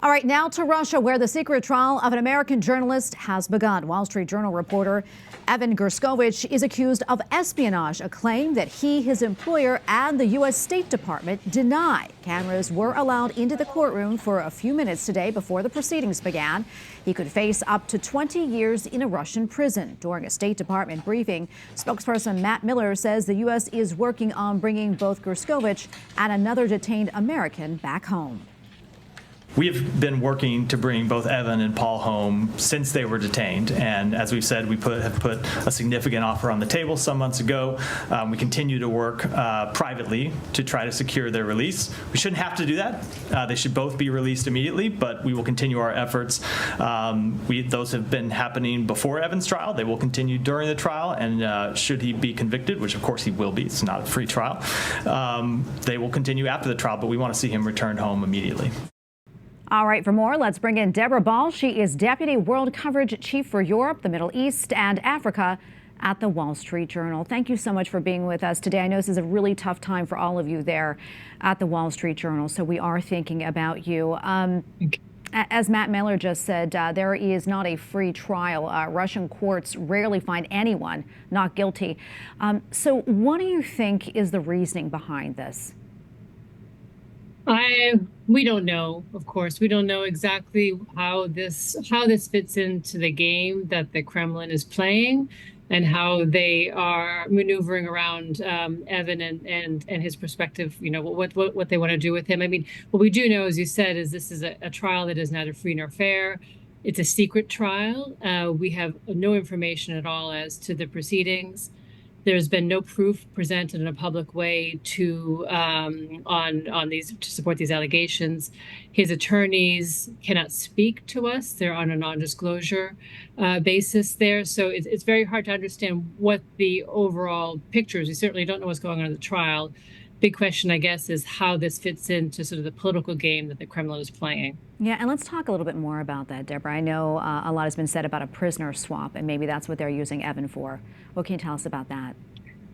All right, now to Russia, where the secret trial of an American journalist has begun. Wall Street Journal reporter Evan Gershkovich is accused of espionage, a claim that he, his employer, and the U.S. State Department deny. Cameras were allowed into the courtroom for a few minutes today before the proceedings began. He could face up to 20 years in a Russian prison. During a State Department briefing, spokesperson Matt Miller says the U.S. is working on bringing both Gershkovich and another detained American back home. We have been working to bring both Evan and Paul home since they were detained, and as we've said, we have put a significant offer on the table some months ago. We continue to work privately to try to secure their release. We shouldn't have to do that. They should both be released immediately, but we will continue our efforts. Those have been happening before Evan's trial. They will continue during the trial, and should he be convicted, which of course he will be, it's not a free trial, they will continue after the trial, but we want to see him returned home immediately. All right, for more, let's bring in Deborah Ball. She is Deputy World Coverage Chief for Europe, the Middle East, and Africa at the Wall Street Journal. Thank you so much for being with us today. I know this is a really tough time for all of you there at the Wall Street Journal, so we are thinking about you. As Matt Miller just said, there is not a free trial. Russian courts rarely find anyone not guilty. So what do you think is the reasoning behind this? We don't know, of course. We don't know exactly how this fits into the game that the Kremlin is playing and how they are maneuvering around Evan and his perspective, you know, what they want to do with him. I mean, what we do know, as you said, is this is a trial that is neither free nor fair. It's a secret trial. We have no information at all as to the proceedings. There's been no proof presented in a public way to support these allegations. His attorneys cannot speak to us; they're on a non-disclosure basis there. So it's very hard to understand what the overall picture is. We certainly don't know what's going on in the trial. Big question, I guess, is how this fits into sort of the political game that the Kremlin is playing. Yeah, and let's talk a little bit more about that, Deborah. I know a lot has been said about a prisoner swap, and maybe that's what they're using Evan for. What can you tell us about that?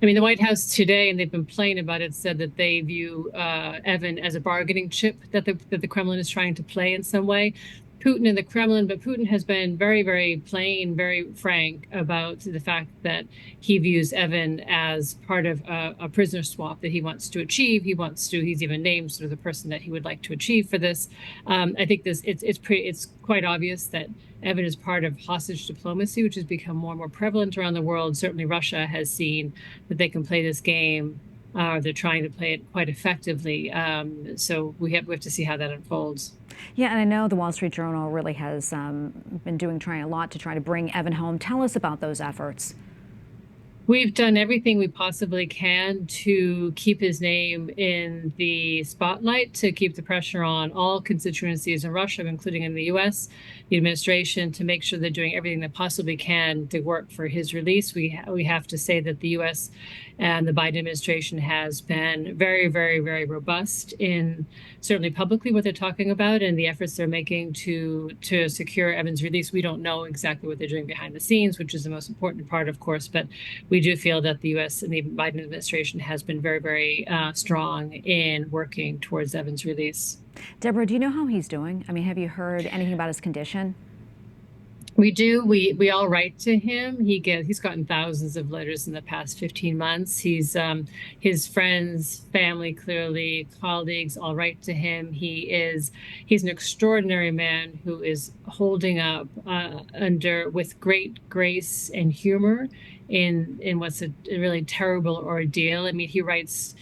I mean, the White House today, and they've been plain about it, said that they view Evan as a bargaining chip that the Kremlin is trying to play in some way. Putin and the Kremlin, but Putin has been very, very plain, very frank about the fact that he views Evan as part of a prisoner swap that he wants to achieve. He's even named sort of the person that he would like to achieve for this. I think it's quite obvious that Evan is part of hostage diplomacy, which has become more and more prevalent around the world. Certainly Russia has seen that they can play this game. They're trying to play it quite effectively. So we have to see how that unfolds. Yeah, and I know the Wall Street Journal really has been trying a lot to try to bring Evan home. Tell us about those efforts. We've done everything we possibly can to keep his name in the spotlight, to keep the pressure on all constituencies in Russia, including in the U.S., the administration, to make sure they're doing everything they possibly can to work for his release. We have to say that the U.S. and the Biden administration has been very, very, very robust in certainly publicly what they're talking about and the efforts they're making to secure Evan's release. We don't know exactly what they're doing behind the scenes, which is the most important part, of course, but we do feel that the U.S. and the Biden administration has been very, very strong in working towards Evan's release. Deborah, do you know how he's doing? I mean, have you heard anything about his condition? We do. We all write to him. He's gotten thousands of letters in the past 15 months. He's his friends, family, clearly colleagues all write to him. He's an extraordinary man who is holding up with great grace and humor in what's a really terrible ordeal. I mean, he writes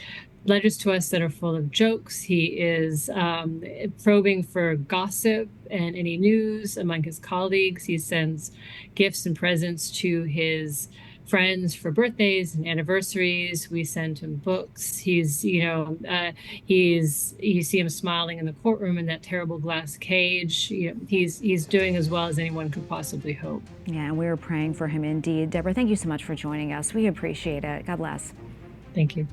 letters to us that are full of jokes. He is probing for gossip and any news among his colleagues. He sends gifts and presents to his friends for birthdays and anniversaries. We send him books. You see him smiling in the courtroom in that terrible glass cage. He's doing as well as anyone could possibly hope. Yeah, and we're praying for him indeed. Deborah, thank you so much for joining us. We appreciate it. God bless. Thank you.